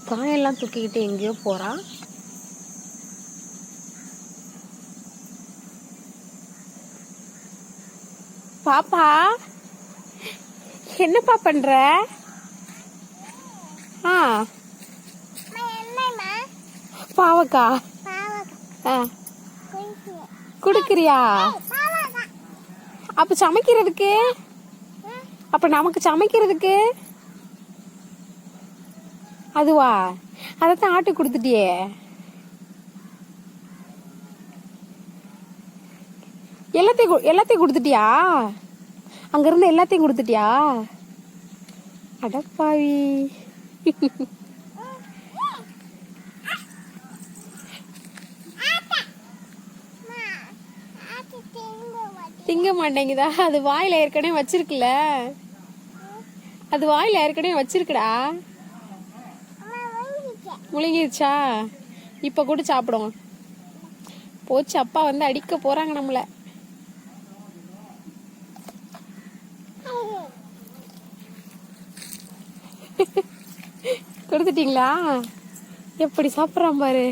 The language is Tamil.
காயெல்லாம் தூக்கிக்கிட்டு எங்கேயோ போறா. பாப்பா என்னப்பா பண்ற? பாவக்கா குடுக்குறியா? அப்ப சமைக்கிறதுக்கு, அப்ப நமக்கு சமைக்கிறதுக்கு அதுவா? அதத்தான் ஆட்டு கொடுத்துட்டியே. எல்லாத்தையும் கொடுத்துட்டியா? அங்க இருந்து எல்லாத்தையும் கொடுத்துட்டியா? அடப்பாவி. திங்க மாட்டேங்குதா? அது வாயில ஏற்கனவே வச்சிருக்குல. அது வாயில ஏற்கனவே வச்சிருக்குடா. முழுங்கிருச்சா? இப்ப கூட சாப்பிடுவோம். போச்சு, அப்பா வந்து அடிக்க போறாங்க நம்மள. கொடுத்துட்டீங்களா? எப்படி சாப்பிட்றான் பாரு.